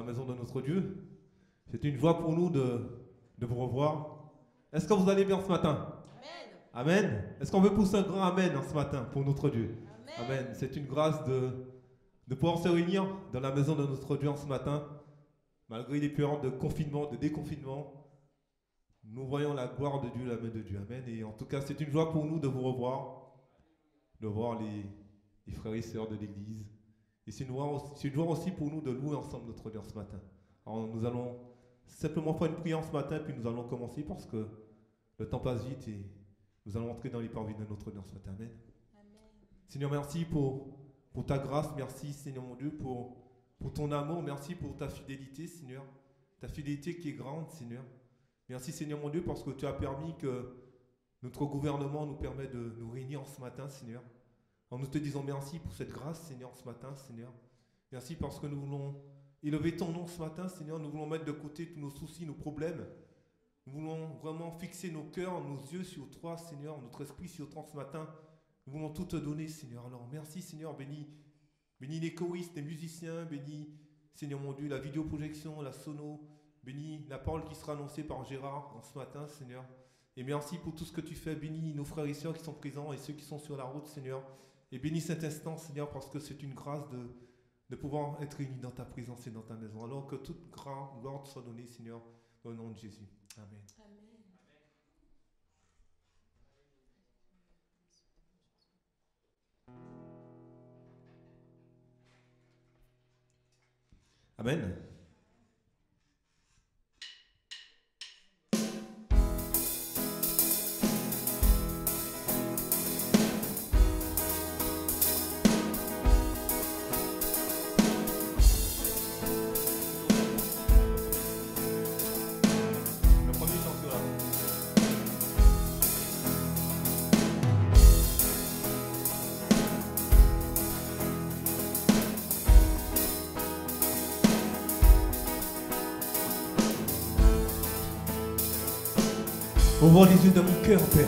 maison de notre Dieu. C'est une joie pour nous de vous revoir. Est-ce que vous allez bien ce matin? Amen. Amen. Est-ce qu'on veut pousser un grand amen ce matin pour notre Dieu? Amen. Amen. C'est une grâce de pouvoir se réunir dans la maison de notre Dieu ce matin. Malgré les périodes de confinement, de déconfinement, nous voyons la gloire de Dieu, la main de Dieu. Amen. Et en tout cas, c'est une joie pour nous de vous revoir, de voir les frères et sœurs de l'Église. Et c'est une joie aussi pour nous de louer ensemble notre Dieu ce matin. Alors, nous allons simplement faire une prière ce matin, puis nous allons commencer parce que le temps passe vite et nous allons entrer dans les parvis de notre Dieu ce matin. Amen. Amen. Seigneur, merci pour ta grâce. Merci, Seigneur mon Dieu, pour ton amour. Merci pour ta fidélité, Seigneur. Ta fidélité qui est grande, Seigneur. Merci, Seigneur mon Dieu, parce que tu as permis que notre gouvernement nous permette de nous réunir ce matin, Seigneur. Alors, nous te disons merci pour cette grâce, Seigneur, ce matin, Seigneur. Merci parce que nous voulons élever ton nom ce matin, Seigneur. Nous voulons mettre de côté tous nos soucis, nos problèmes. Nous voulons vraiment fixer nos cœurs, nos yeux sur toi, Seigneur, notre esprit sur toi ce matin. Nous voulons tout te donner, Seigneur. Alors, merci, Seigneur. Bénis les choristes, les musiciens. Bénis, Seigneur mon Dieu, la vidéoprojection, la sono. Bénis la parole qui sera annoncée par Gérard ce matin, Seigneur. Et merci pour tout ce que tu fais. Bénis nos frères et sœurs qui sont présents et ceux qui sont sur la route, Seigneur. Et bénis cet instant, Seigneur, parce que c'est une grâce de pouvoir être réunis dans ta présence et dans ta maison. Alors que toute gloire te soit donnée, Seigneur, au nom de Jésus. Amen. Amen. Amen. Ouvre les yeux de mon cœur, Père.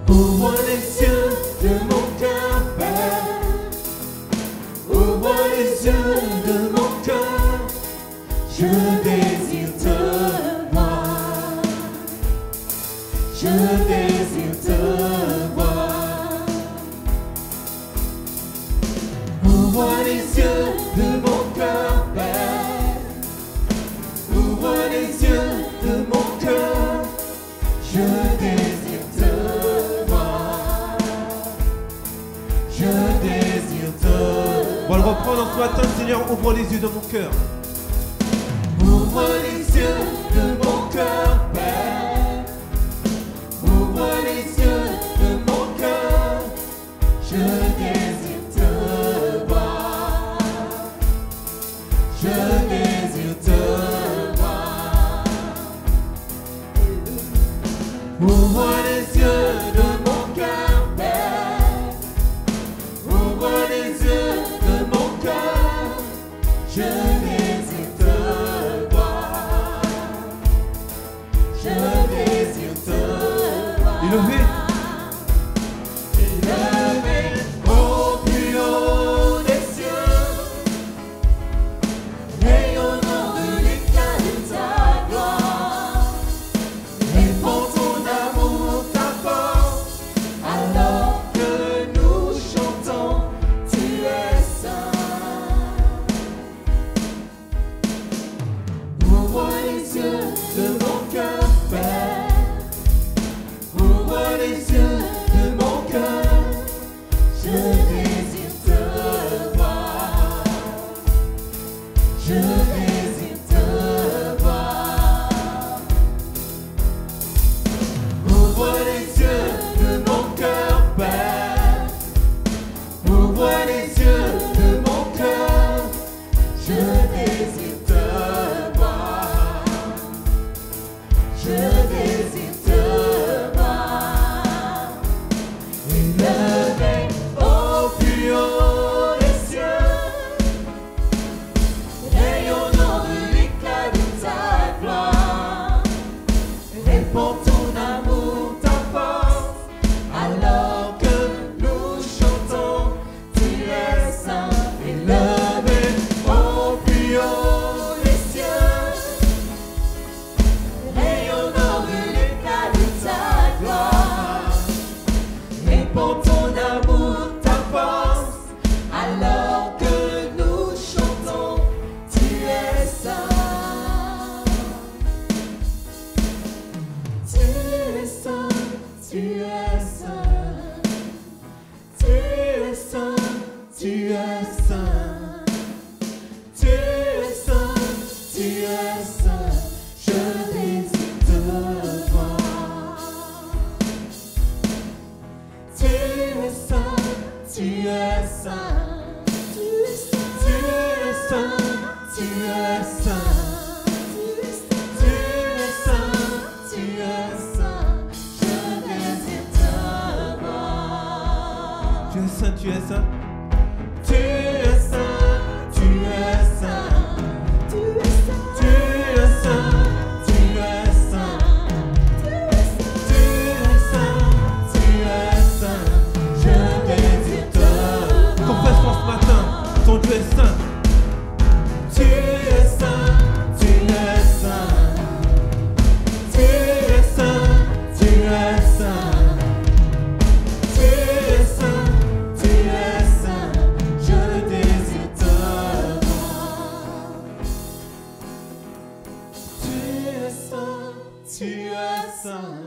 Ouvre les yeux de mon cœur, Père. Ouvre les yeux de mon cœur. Je désire te voir. Je désire te voir. Ouvre les yeux de mon cœur, Père. Ouvre les yeux de mon cœur, je désire te voir, je désire te voir. On va le reprendre ce matin, Seigneur, ouvre les yeux de mon cœur. Ouvre les yeux de mon cœur, Père. Ouvre les yeux de mon cœur, je désire te voir, je désire te voir. Ouvre les yeux de mon cœur, Père. Ouvre les yeux de mon cœur. Je désire te voir. Je désire te voir. Élevez. Élevé au plus haut des cieux, rayonnant de l'éclat de ta gloire. Répand ton amour, ta force, alors que nous chantons, tu es saint. Ouvre les yeux de mon cœur, Père. Ouvre les yeux de mon cœur. Je désire te voir. Je désire te voir. Ouvre les yeux de mon cœur, Père. Ouvre les yeux de mon cœur. Je désire te voir. Je désire te voir. Élevé au plus haut des cieux, rayonnant Tu es saint.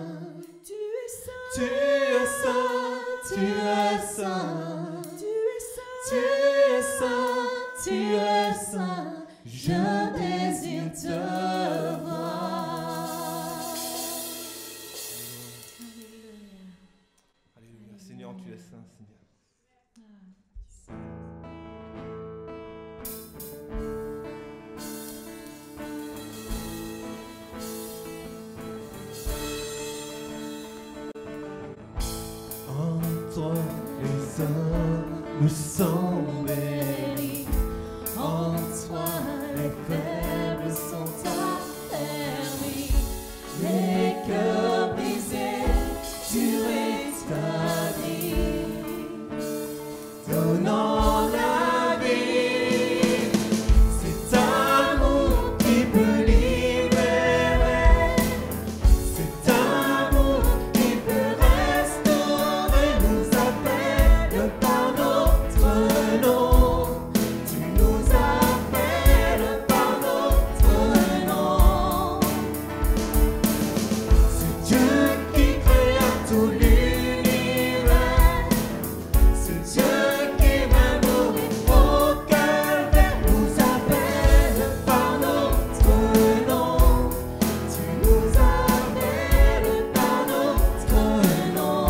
Tu es saint. Tu es saint. Tu es saint. Tu es saint. Tu es saint. Je désire te voir. Alléluia. Seigneur, tu es saint, Seigneur. En toi, les saints nous sont bénis. En toi, les faibles sont affermis. Les cœurs brisés, tu rétablis. Donnant la vie, cet amour qui peut libérer, cet amour qui peut restaurer, nous appelle par notre nom. Tu nous appelles par notre nom. C'est Dieu qui créa tout l'univers. C'est Dieu qui va mourir au calvaire, nous appelle par notre nom. Tu nous appelles par notre nom.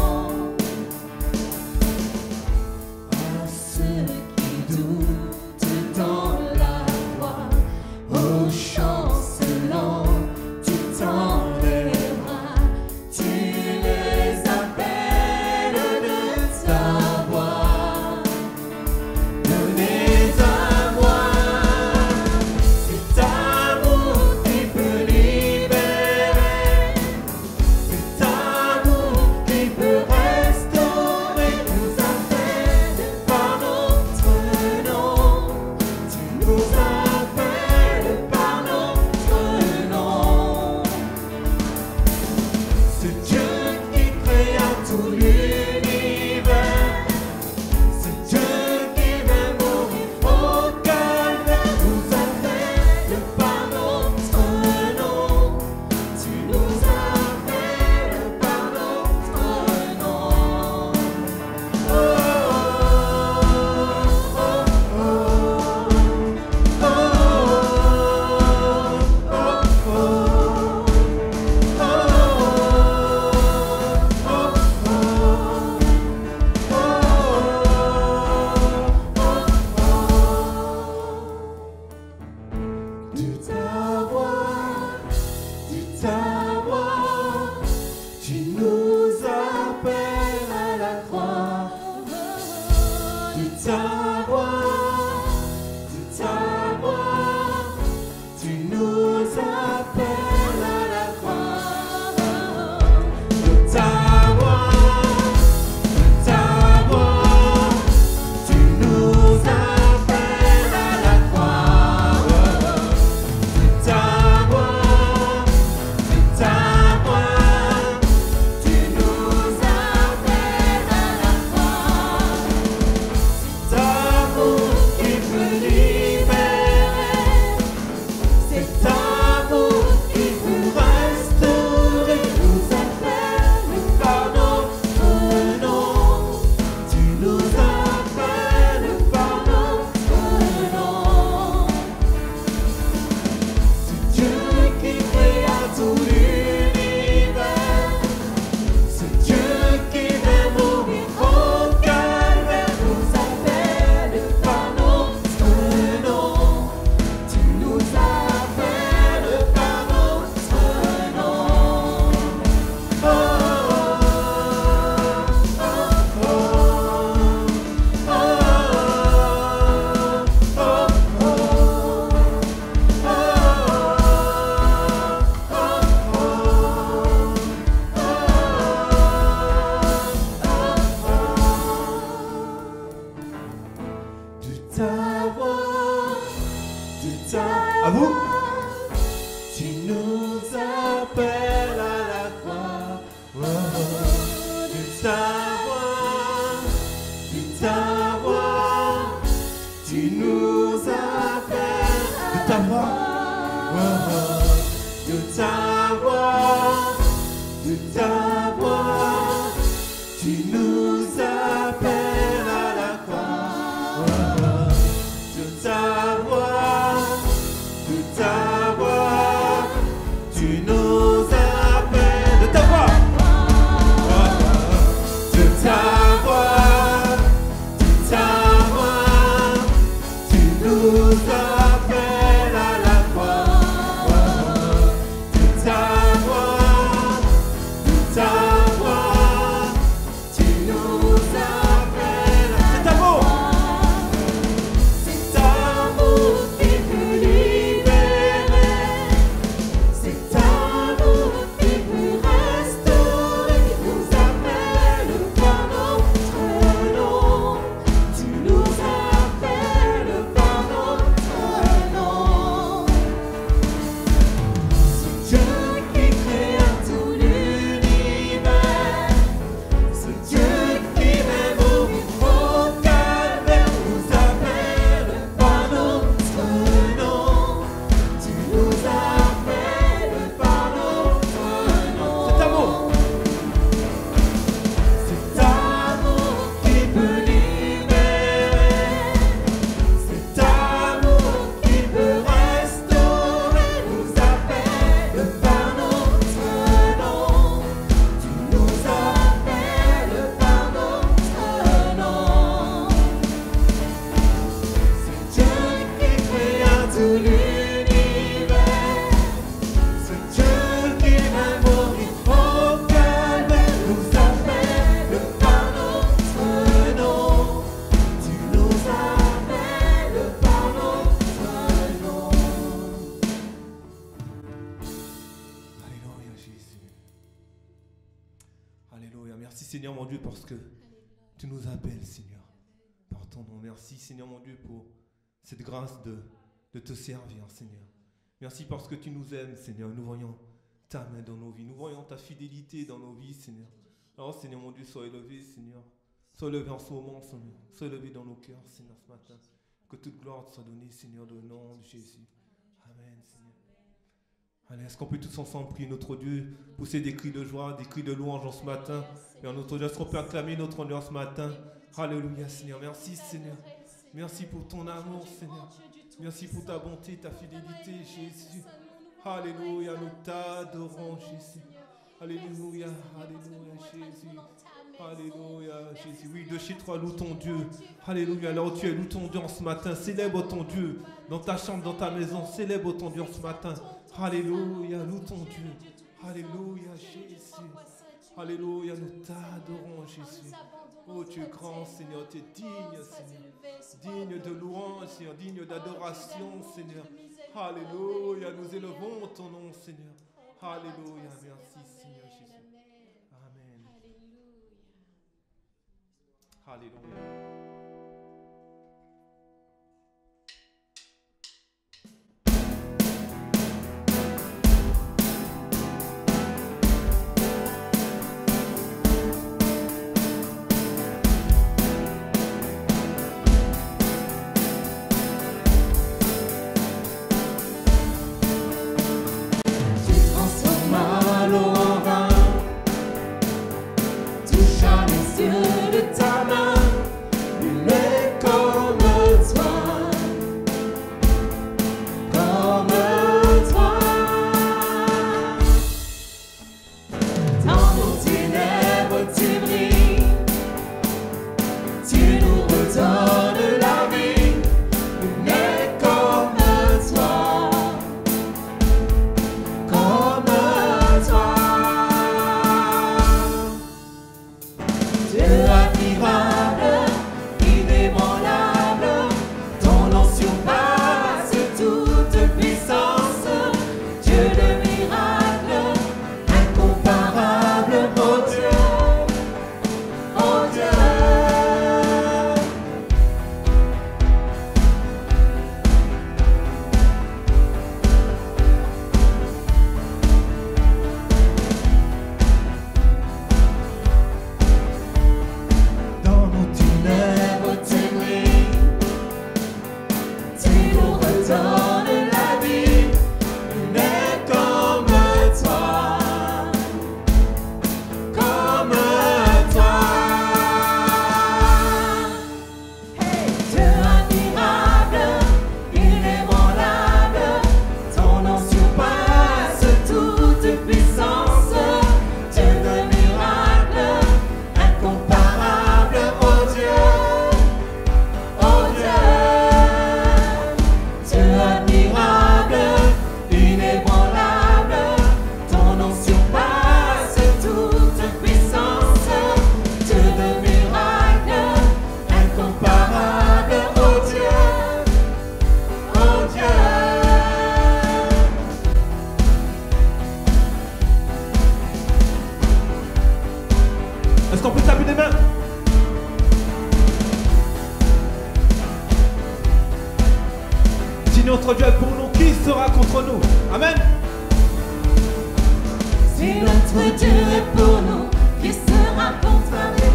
À ceux qui doutent dans la foi, aux chancelants, tu tends les bras, tu les appelles de ta voix. Donnez à moi cet amour qui peut libérer, cet amour qui peut restaurer, nous appelle par notre nom. Tu nous appelles par notre nom. C'est Dieu qui créa tout l'univers. C'est Dieu qui va mourir au calvaire, nous appelle par notre nom. Tu nous appelles par notre nom. Oh, oh, oh, oh, oh, de ta voix, tu nous appelles à la croix. De ta voix, tu nous appelles à la croix. De ta voix, tu nous appelles à la croix. De ta voix, tu nous appelles à la croix. Cet amour qui peut libérer, cet amour qui peut restaurer, nous appelle par notre nom. Tu nous appelles par notre nom. C'est Dieu qui créa tout l'univers. C'est Dieu qui va mourir au calvaire, nous appelle par notre nom. Tu nous appelles par notre nom. Oh, oh, oh, oh, de ta voix, à vous, tu nous appelles à la croix. Oh, de ta voix, tu nous appelles. De ta voix, oh, de ta voix. Seigneur mon Dieu, parce que tu nous appelles, Seigneur, par ton nom. Merci, Seigneur mon Dieu, pour cette grâce de te servir, Seigneur. Merci parce que tu nous aimes, Seigneur. Nous voyons ta main dans nos vies. Nous voyons ta fidélité dans nos vies, Seigneur. Alors, Seigneur mon Dieu, sois élevé, Seigneur. Sois élevé en ce moment, Seigneur. Sois élevé dans nos cœurs, Seigneur, ce matin. Que toute gloire te soit donnée, Seigneur, au nom de Jésus. Amen, Seigneur. Allez, est-ce qu'on peut tous ensemble prier notre Dieu, pousser des cris de joie, des cris de louange en ce matin, et en notre Dieu, est-ce qu'on peut acclamer notre Dieu en ce matin? Alléluia, Seigneur. Merci, Seigneur. Merci pour ton amour, Seigneur. Merci pour ta bonté, ta fidélité, Jésus. Alléluia, nous t'adorons, Jésus. Alléluia, alléluia, Jésus. Alléluia, Jésus. Oui, de chez toi, loue ton Dieu. Alléluia, là où tu es, loue ton Dieu en ce matin. Célèbre ton Dieu dans ta chambre, dans ta maison. Célèbre ton Dieu en ce matin. Alléluia, loue ton Dieu. Alléluia, Jésus. Alléluia, nous t'adorons, Jésus. Oh, tu es grand, Seigneur, tu es digne, Seigneur. Digne de louange, Seigneur, digne d'adoration, Seigneur. Alléluia, nous élevons ton nom, Seigneur. Alléluia, merci, Seigneur Jésus. Amen. Alléluia. notre Dieu est pour nous, qui sera contre nous? Amen. Si notre Dieu est pour nous, qui sera contre nous?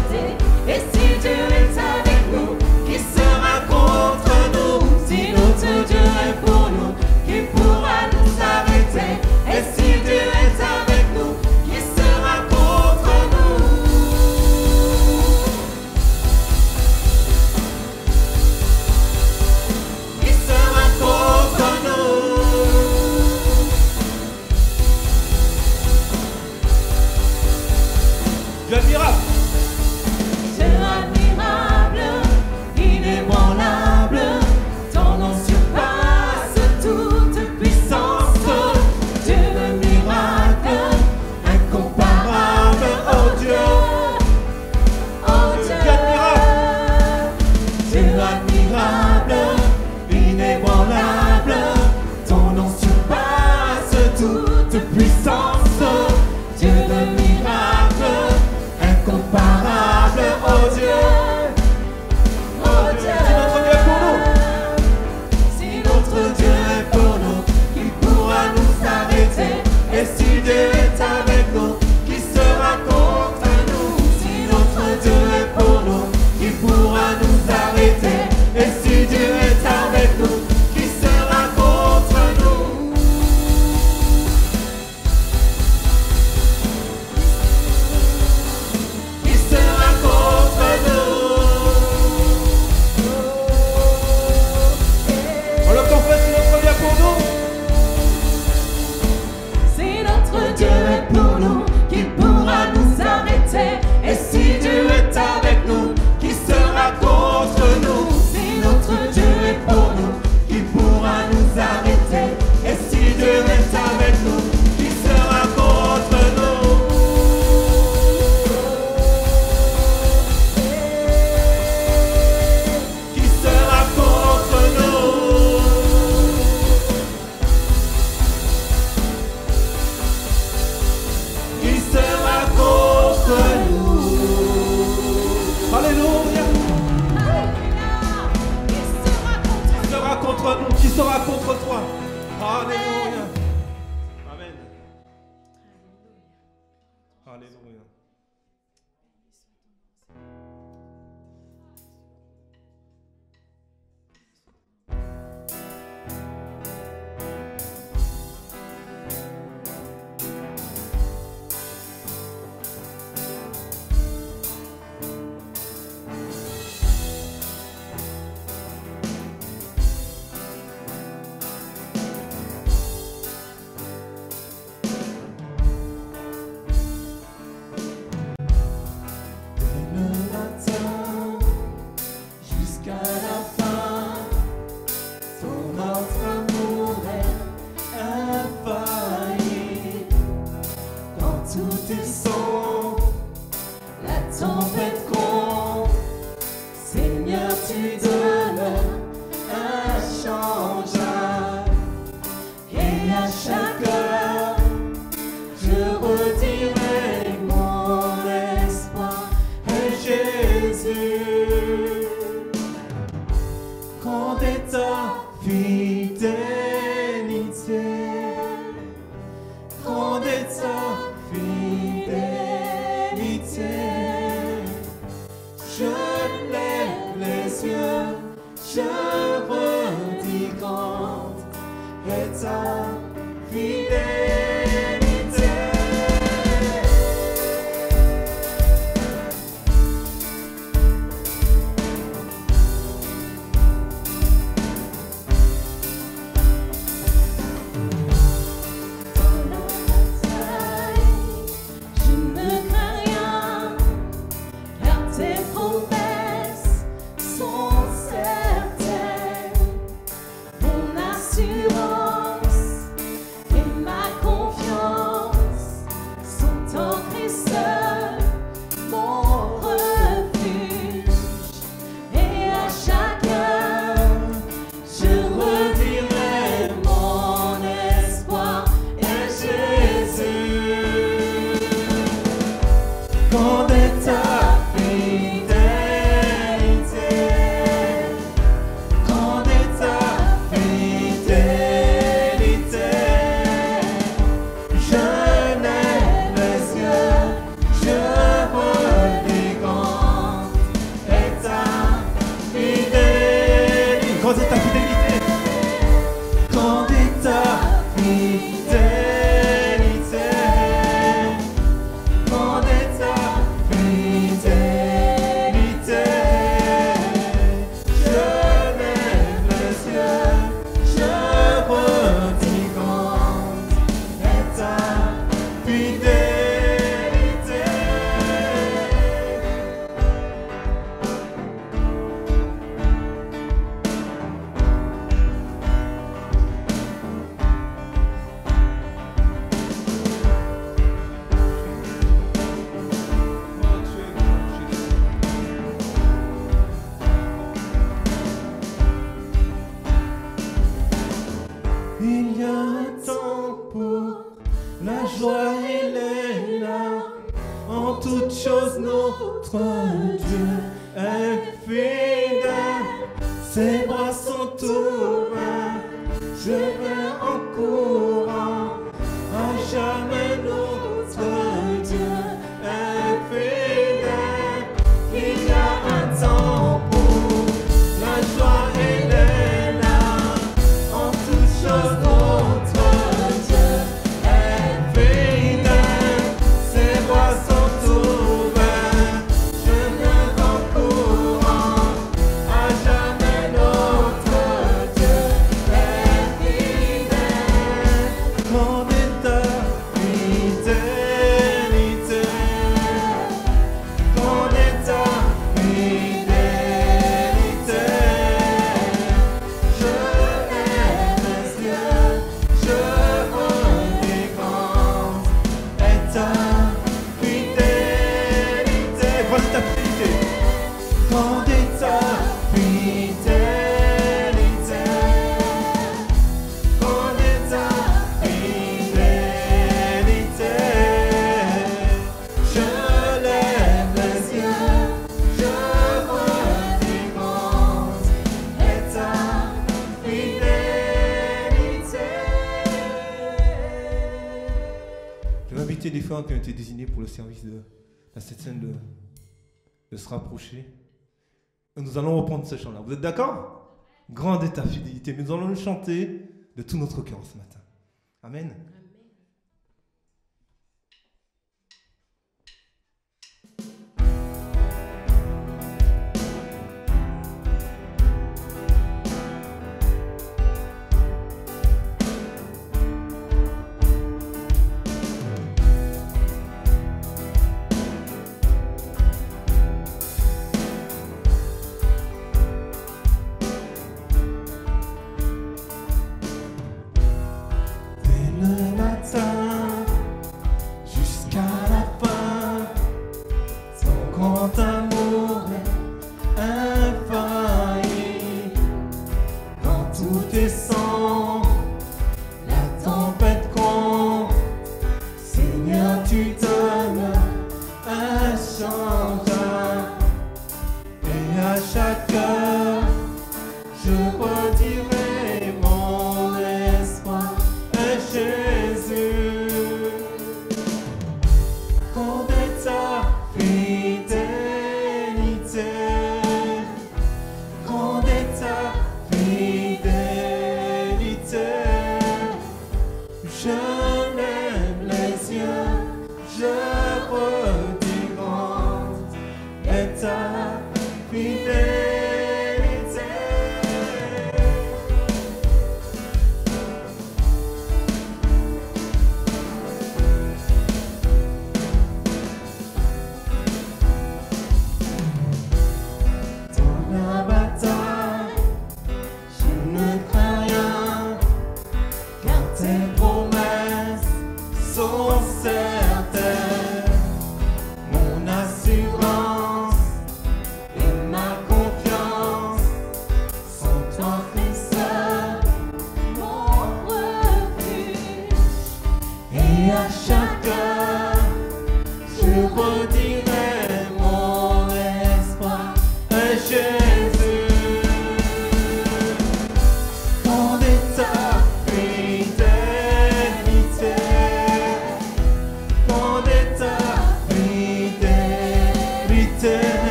Et si Dieu est avec nous, qui sera contre nous? Si notre Dieu est pour nous, qui pourra nous arrêter? Et si Dieu est avec nous, qui sera contre nous? Qui sera contre nous? Dieu admirable. Dieu admirable, inébranlable, ton nom surpasse toute puissance. Dieu le miracle, incomparable, oh Dieu, oh Dieu. Dieu admirable, inébranlable, ton nom surpasse toute puissance. Dieu le miracle, incomparable, oh Dieu, oh Dieu. Si notre Dieu est pour nous, qui pourra nous arrêter? Et si Dieu est avec nous, qui sera contre nous? Si notre Dieu est pour nous, qui pourra nous arrêter? Et si Dieu est avec nous, qui sera contre nous? Qui sera contre nous? On le confesse, si notre Dieu est pour nous. Si notre Dieu est pour nous, qui pourra nous arrêter? Et si Dieu est avec nous, qui sera contre nous? Si notre Dieu est pour nous, qui pourra nous arrêter? Et si Dieu est avec nous, qui sera contre nous? Qui sera contre nous? Qui sera contre nous? Alléluia. Qui sera contre Qui sera contre nous? Qui sera contre toi? Alléluia. Amen. Alléluia. le matin jusqu'à la fin, ton notre amour est infaillible. Quand tout est sombre, la tempête gronde, Seigneur, tu demeures inchangeable. Et à chaque heure, je redirai mon espoir est Jésus. Grand est ta fidélité, grande est ta fidélité. Je lève les yeux, je redis grande est ta fidélité. Je ne crains rien, car tes promesses sont certaines. Mon assurance et ma confiance Il y a un temps pour la joie et les larmes. En toutes choses, notre Dieu est fidèle. Ses bras sont ouverts. Je vais en courant. À jamais notre Dieu est fidèle. Il y a un temps pour la joie et les larmes. En toutes choses, notre Dieu est fidèle. Ses bras sont ouverts. Je viens en courant. À jamais notre Dieu est fidèle. Grande est ta fidélité. Grande est ta fidélité. Je lève les yeux, je redis grande est ta fidélité. Grande est ta fidélité. Grande est ta fidélité. Grande est ta fidélité. Je lève les yeux, je redis grande est ta fidélité. Je vais inviter les frères qui ont été désignés pour le service de la Sainte Seine de se rapprocher. Et nous allons reprendre ce chant-là. Vous êtes d'accord? Grande est ta fidélité. Mais nous allons le chanter de tout notre cœur ce matin. Amen. Dès le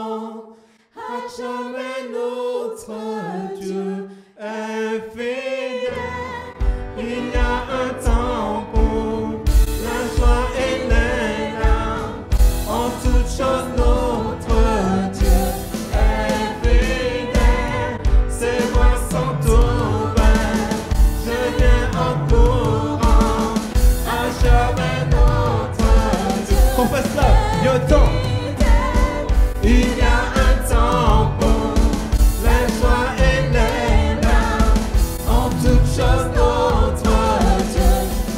courant. À jamais notre Dieu est fidèle. Il y a un temps pour la joie et les larmes. En toutes choses, notre Dieu est fidèle. Ses voies sont ouvertes. Je viens en courant. À jamais notre Dieu. Confesse-le, il y a un temps. Il y a un temps pour la joie et les larmes. En toutes choses, notre Dieu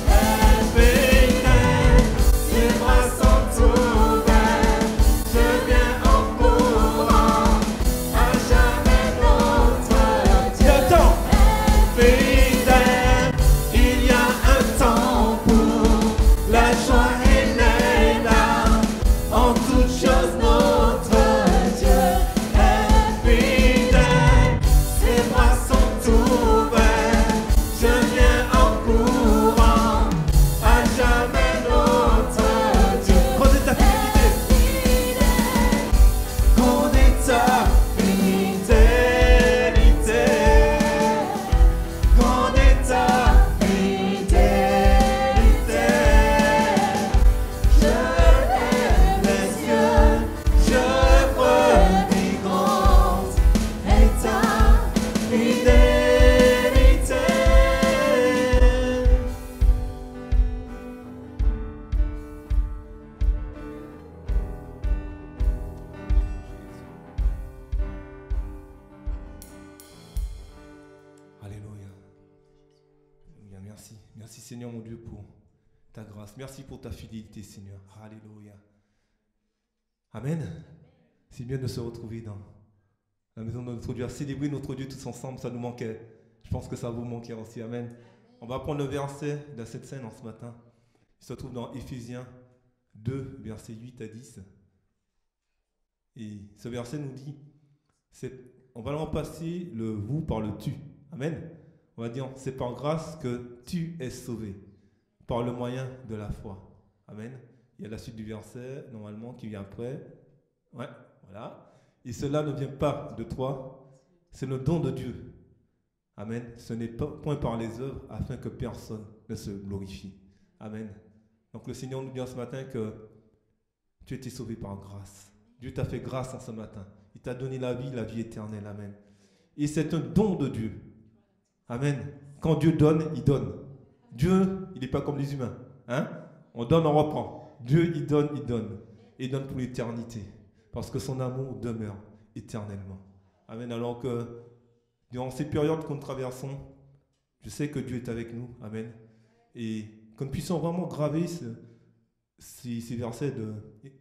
est fidèle. Ses bras sont ouverts. Je viens en courant. À jamais notre Dieu est fidèle. Il y a un temps pour la joie et les larmes. En toutes choses, notre Dieu est fidèle. Ses bras sont ouverts. Je viens en courant. À jamais notre Dieu. Quand est ta fidélité? Quand est ta fidélité? Quand est ta fidélité? Je lève les yeux, je redis grande est ta fidélité. Alléluia. Alléluia. Merci. Merci Seigneur mon Dieu pour ta grâce. Merci pour ta fidélité Seigneur. Alléluia. Amen. C'est bien de se retrouver dans la maison de notre Dieu, à célébrer notre Dieu tous ensemble. Ça nous manquait. Je pense que ça vous manquait aussi. Amen. On va prendre le verset de cette scène en ce matin. Il se trouve dans Éphésiens 2, versets 8 à 10. Et ce verset nous dit, on va remplacer le vous par le tu. Amen. On va dire, c'est par grâce que tu es sauvé, par le moyen de la foi. Amen. Il y a la suite du verset, normalement, qui vient après. Ouais, voilà. Et cela ne vient pas de toi, c'est le don de Dieu. Amen. Ce n'est pas point par les œuvres, afin que personne ne se glorifie. Amen. Donc le Seigneur nous dit ce matin que tu as été sauvé par grâce. Dieu t'a fait grâce en ce matin. Il t'a donné la vie éternelle. Amen. Et c'est un don de Dieu. Amen. Quand Dieu donne, il donne. Dieu, il n'est pas comme les humains. Hein? On donne, on reprend. Dieu, il donne, il donne. Et il donne pour l'éternité. Parce que son amour demeure éternellement. Amen. Alors que durant ces périodes que nous traversons, je sais que Dieu est avec nous. Amen. Et que nous puissions vraiment graver ces versets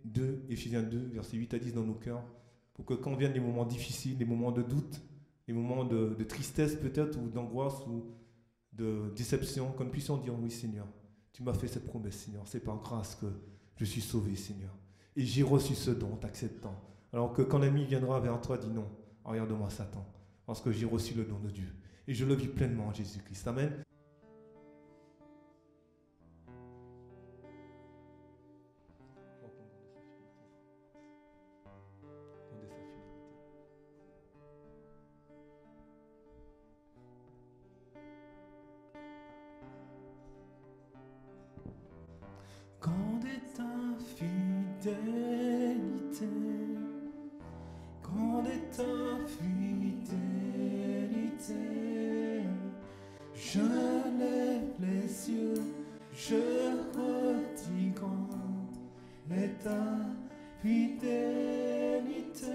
de Éphésiens 2, versets 8 à 10 dans nos cœurs. Pour que quand viennent les moments difficiles, les moments de doute, les moments de tristesse peut-être, ou d'angoisse, ou de déception, que nous puissions dire, oui Seigneur, tu m'as fait cette promesse Seigneur, c'est par grâce que je suis sauvé Seigneur. Et j'ai reçu ce don en t'acceptant. Alors que quand l'ennemi viendra vers toi, dis non, regarde-moi Satan, parce que j'ai reçu le don de Dieu. Et je le vis pleinement en Jésus-Christ. Amen. Grande est ta fidélité, grande est ta fidélité. Je lève les yeux, je redis grande est ta fidélité.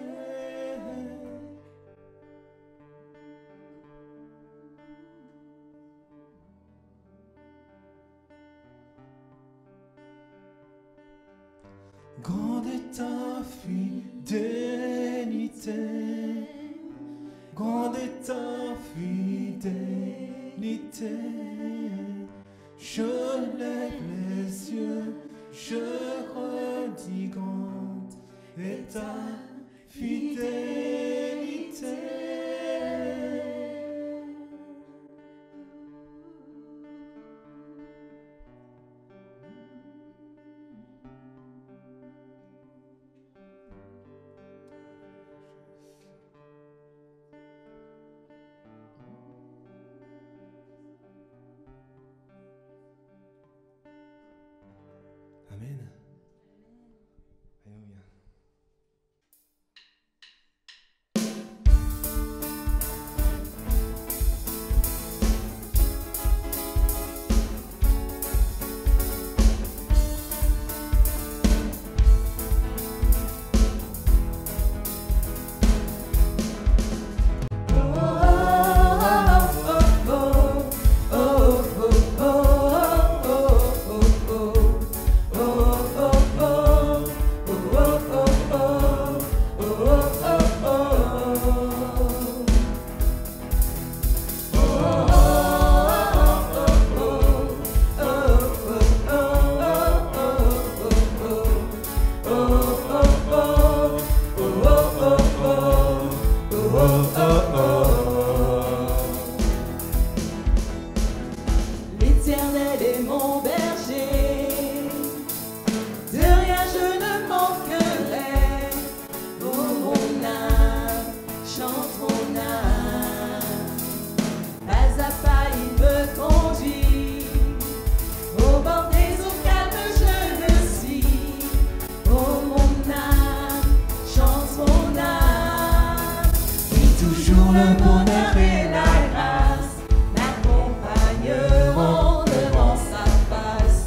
Grande est ta fidélité, grande est ta fidélité. Je lève les yeux, je redis grande est ta fidélité. toujours le bonheur et la grâce m'accompagneront devant sa face,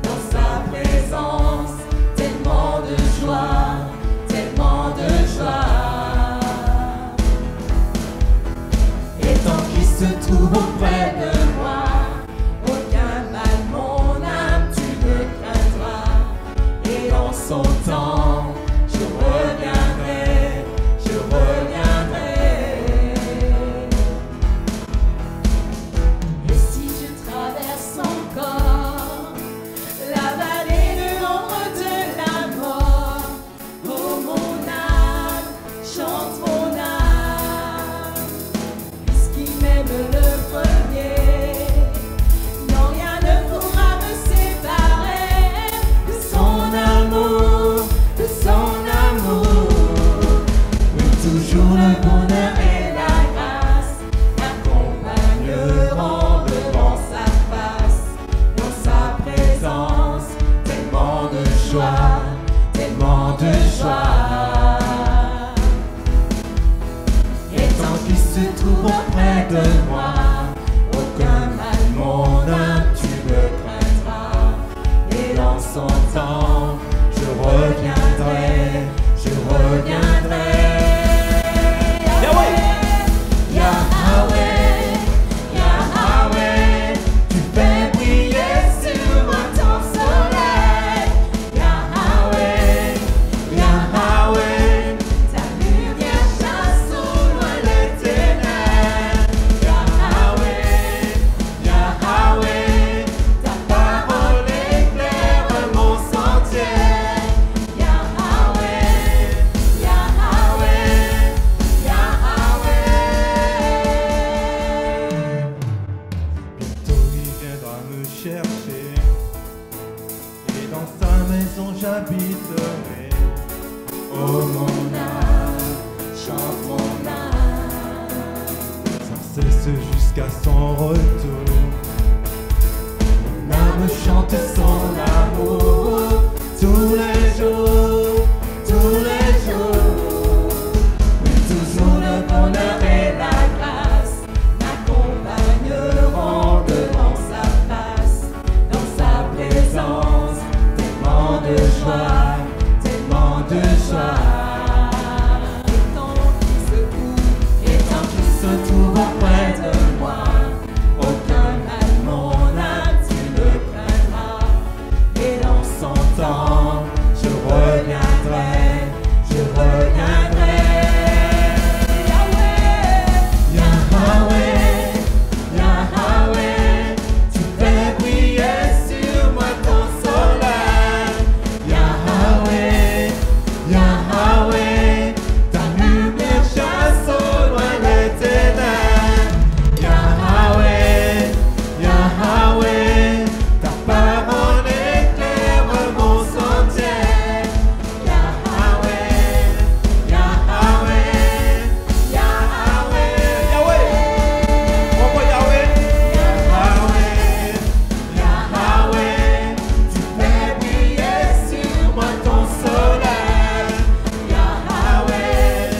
dans sa présence, tellement de joie, tellement de joie. Et tant qu'il se trouve auprès de moi, aucun mal, mon âme, tu ne craindras. Et dans son temps, je reviendrai, je reviendrai. Et si je traverse encore la vallée de l'ombre de la mort, oh mon âme, chante mon âme, puisqu'il m'aime le premier, non rien ne pourra me séparer de son amour, de son amour. Oui, toujours le bonheur et la grâce m'accompagneront devant sa face, dans sa présence, tellement de joie, tellement de joie. Et tant qu'il se trouve auprès de moi, aucun mal, mon âme, tu ne craindras. Et dans son temps, je reviendrai, je reviendrai. Yahweh. Yahweh, Yahweh, tu fais briller sur moi ton soleil. Yahweh, Yahweh, ta lumière chasse au loin les ténèbres. Yahweh, Yahweh, ta parole éclaire mon sentier. Yahweh, Yahweh, Yahweh. Bientôt il viendra me chercher, et dans sa maison j'habiterai. Oh mon âme, chante mon âme. Sans cesse jusqu'à son retour. Mon âme chante son amour tous les jours, tous les jours. Oui, toujours le bonheur et la grâce m'accompagneront devant sa face, dans sa présence, tellement de joie, tellement de joie. Et tant qu'il se trouve auprès de moi, aucun mal, mon âme, tu ne craindras. Et dans son temps, je reviendrai, je reviendrai. Yahweh, Yahweh, tu fais briller sur moi ton soleil. Yahweh, Yahweh, ta lumière chasse au loin les ténèbres. Yahweh, Yahweh, ta parole éclaire mon sentier. Yahweh, Yahweh, Yahweh, Yahweh. Pourquoi Yahweh? Yahweh, Yahweh, tu fais briller sur moi ton soleil. Yahweh,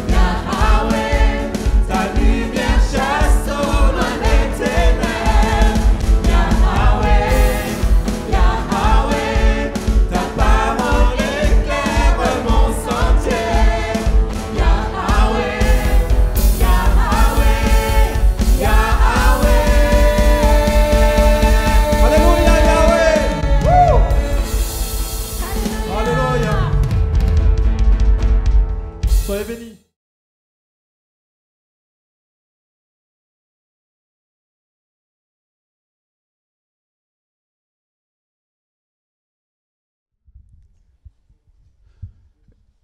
Yahweh, ta lumière chasse au loin les ténèbres. Yahweh, Yahweh, ta parole éclaire mon sentier. Yahweh, Yahweh, Yahweh. Alléluia, Yahweh. Woo! Alléluia. Soyez bénis.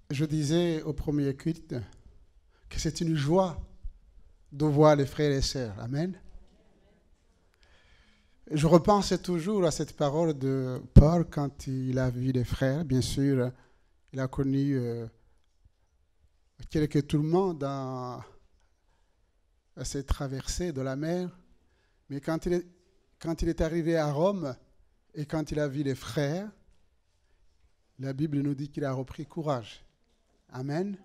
Je disais au premier culte que c'est une joie de voir les frères et sœurs. Amen. Je repense toujours à cette parole de Paul quand il a vu les frères. Bien sûr, il a connu quelques tourments dans cette traversée de la mer. Mais quand il est arrivé à Rome et quand il a vu les frères, la Bible nous dit qu'il a repris courage. Amen.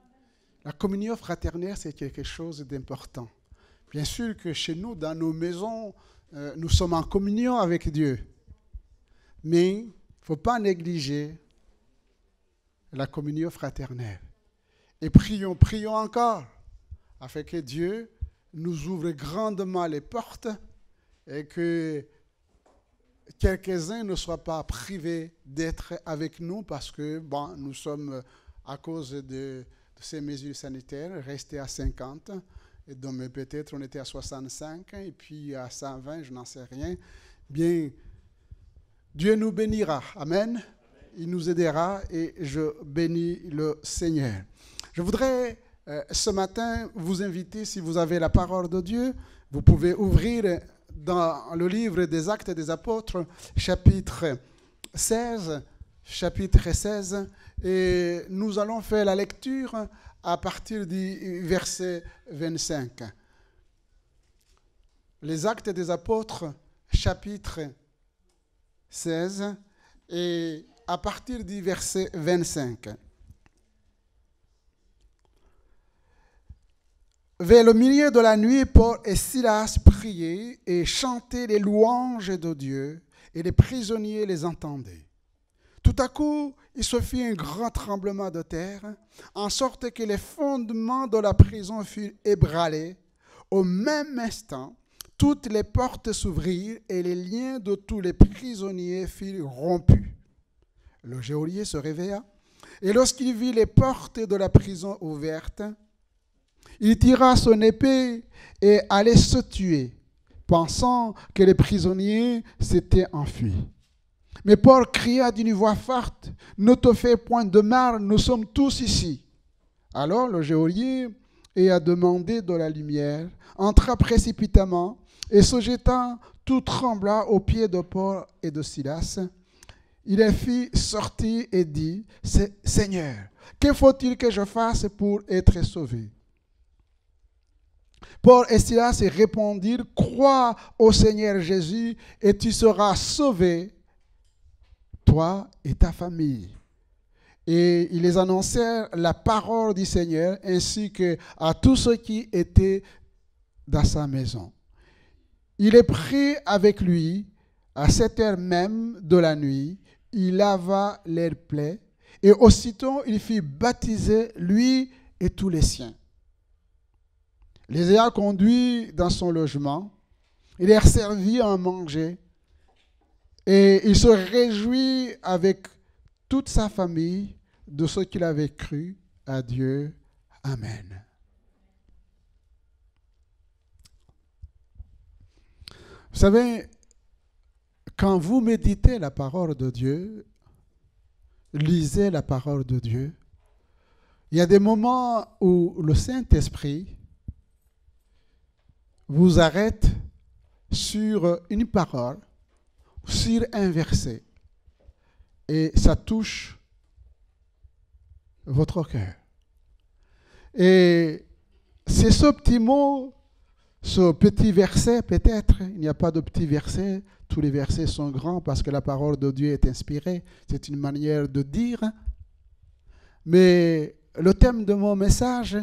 La communion fraternelle, c'est quelque chose d'important. Bien sûr que chez nous, dans nos maisons, nous sommes en communion avec Dieu. Mais il ne faut pas négliger la communion fraternelle. Et prions encore, afin que Dieu nous ouvre grandement les portes et que quelques-uns ne soient pas privés d'être avec nous parce que nous sommes, à cause de ces mesures sanitaires, restés à 50. Et donc peut-être on était à 65 et puis à 120, je n'en sais rien. Bien, Dieu nous bénira. Amen. Il nous aidera et je bénis le Seigneur. Je voudrais ce matin vous inviter, si vous avez la parole de Dieu, vous pouvez ouvrir dans le livre des Actes des Apôtres, chapitre 16, et nous allons faire la lecture à partir du verset 25. Les Actes des Apôtres, chapitre 16, et à partir du verset 25. Vers le milieu de la nuit, Paul et Silas priaient et chantaient les louanges de Dieu, et les prisonniers les entendaient. Tout à coup, il se fit un grand tremblement de terre, en sorte que les fondements de la prison furent ébranlés. Au même instant, toutes les portes s'ouvrirent et les liens de tous les prisonniers furent rompus. Le geôlier se réveilla, et lorsqu'il vit les portes de la prison ouvertes, il tira son épée et allait se tuer, pensant que les prisonniers s'étaient enfuis. Mais Paul cria d'une voix forte, « Ne te fais point de mal, nous sommes tous ici. » Alors le geôlier, ayant demandé de la lumière, entra précipitamment et se jetant, tout tremblant aux pieds de Paul et de Silas. Il les fit sortir et dit, « Seigneur, que faut-il que je fasse pour être sauvé ?» Paul et Silas répondirent, « Crois au Seigneur Jésus et tu seras sauvé, toi et ta famille. » Et ils les annoncèrent la parole du Seigneur ainsi qu'à tous ceux qui étaient dans sa maison. Il les prit avec lui à 7 heures même de la nuit. Il lava leurs plaies et aussitôt il fit baptiser lui et tous les siens. Les ayant conduits dans son logement, il leur servit à manger et il se réjouit avec toute sa famille de ce qu'il avait cru à Dieu. Amen. Vous savez, quand vous méditez la parole de Dieu, lisez la parole de Dieu, il y a des moments où le Saint-Esprit vous arrête sur une parole, sur un verset, et ça touche votre cœur. Et c'est ce petit mot, ce petit verset, peut-être, il n'y a pas de petit verset, tous les versets sont grands parce que la parole de Dieu est inspirée, c'est une manière de dire. Mais le thème de mon message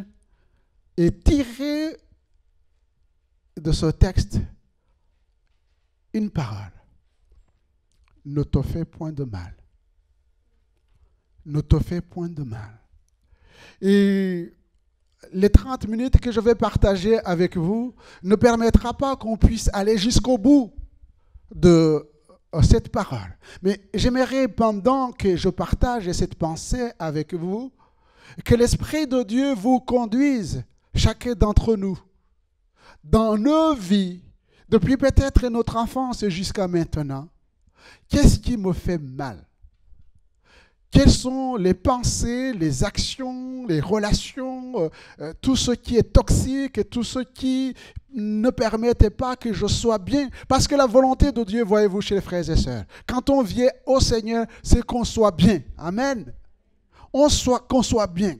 est tiré de ce texte, une parole. Ne te fais point de mal. Ne te fais point de mal. Et les 30 minutes que je vais partager avec vous ne permettra pas qu'on puisse aller jusqu'au bout de cette parole. Mais j'aimerais, pendant que je partage cette pensée avec vous, que l'Esprit de Dieu vous conduise, chacun d'entre nous, dans nos vies, depuis peut-être notre enfance jusqu'à maintenant. Qu'est-ce qui me fait mal? Quelles sont les pensées, les actions, les relations, tout ce qui est toxique et tout ce qui ne permettait pas que je sois bien? Parce que la volonté de Dieu, voyez-vous, chez les frères et sœurs, quand on vient au Seigneur, c'est qu'on soit bien. Amen. Qu'on soit bien.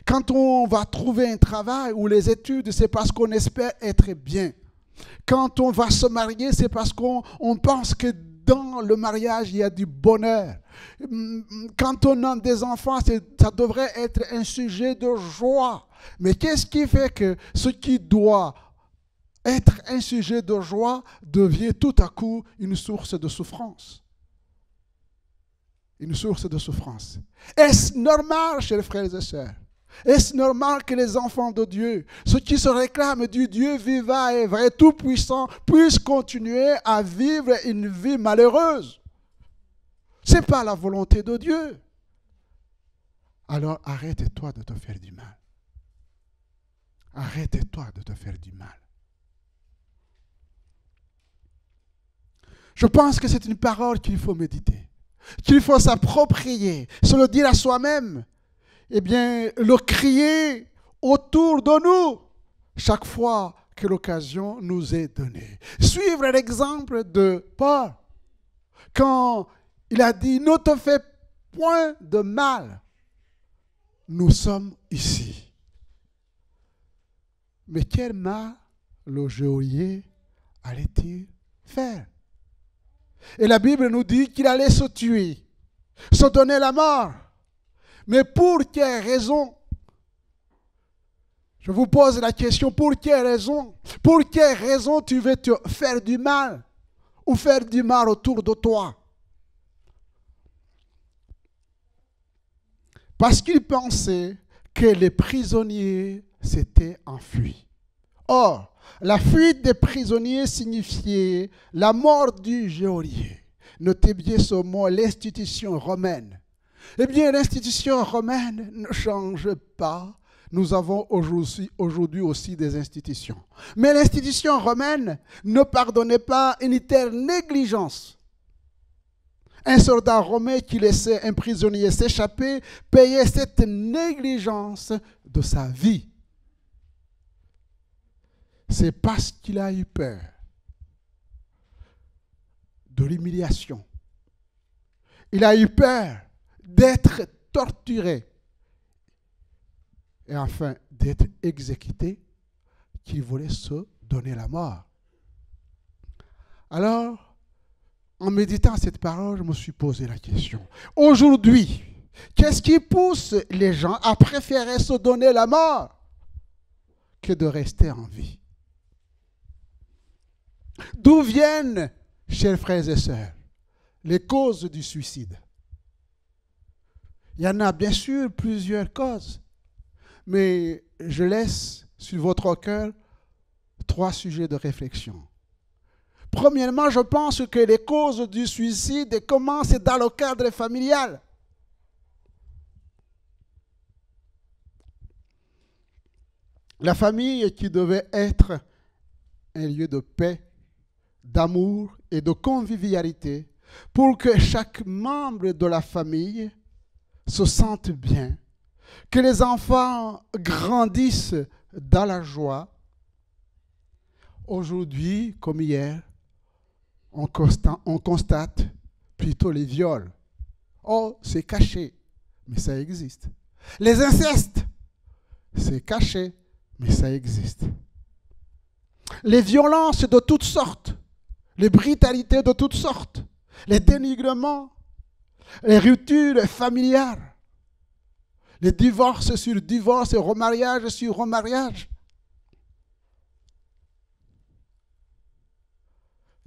Quand on va trouver un travail ou les études, c'est parce qu'on espère être bien. Quand on va se marier, c'est parce qu'on pense que dans le mariage, il y a du bonheur. Quand on a des enfants, ça devrait être un sujet de joie. Mais qu'est-ce qui fait que ce qui doit être un sujet de joie devient tout à coup une source de souffrance? Une source de souffrance. Est-ce normal, chers frères et sœurs? Est-ce normal que les enfants de Dieu, ceux qui se réclament du Dieu vivant et vrai, tout-puissant, puissent continuer à vivre une vie malheureuse? Ce n'est pas la volonté de Dieu. Alors arrête-toi de te faire du mal. Arrête-toi de te faire du mal. Je pense que c'est une parole qu'il faut méditer, qu'il faut s'approprier, se le dire à soi-même, eh bien, le crier autour de nous chaque fois que l'occasion nous est donnée. Suivre l'exemple de Paul, quand il a dit « Ne te fais point de mal, nous sommes ici ». Mais quel mal le geôlier allait-il faire? Et la Bible nous dit qu'il allait se tuer, se donner la mort. Mais pour quelle raison? Je vous pose la question, pour quelle raison? Pour quelle raison tu veux te faire du mal ou faire du mal autour de toi? Parce qu'il pensait que les prisonniers s'étaient enfuis. Or, la fuite des prisonniers signifiait la mort du geôlier. Notez bien ce mot, l'institution romaine. Eh bien, l'institution romaine ne change pas. Nous avons aujourd'hui aussi des institutions. Mais l'institution romaine ne pardonnait pas une telle négligence. Un soldat romain qui laissait un prisonnier s'échapper payait cette négligence de sa vie. C'est parce qu'il a eu peur de l'humiliation. Il a eu peur d'être torturé et enfin d'être exécuté, qu'il voulait se donner la mort. Alors, en méditant cette parole, je me suis posé la question. Aujourd'hui, qu'est-ce qui pousse les gens à préférer se donner la mort que de rester en vie? D'où viennent, chers frères et sœurs, les causes du suicide? Il y en a bien sûr plusieurs causes, mais je laisse sur votre cœur 3 sujets de réflexion. Premièrement, je pense que les causes du suicide commencent dans le cadre familial. La famille qui devait être un lieu de paix, d'amour et de convivialité pour que chaque membre de la famille se sente bien, que les enfants grandissent dans la joie. Aujourd'hui, comme hier, on constate plutôt les viols. Oh, c'est caché, mais ça existe. Les incestes, c'est caché, mais ça existe. Les violences de toutes sortes, les brutalités de toutes sortes, les dénigrements, les ruptures familiales, les divorces sur divorces et remariages sur remariages.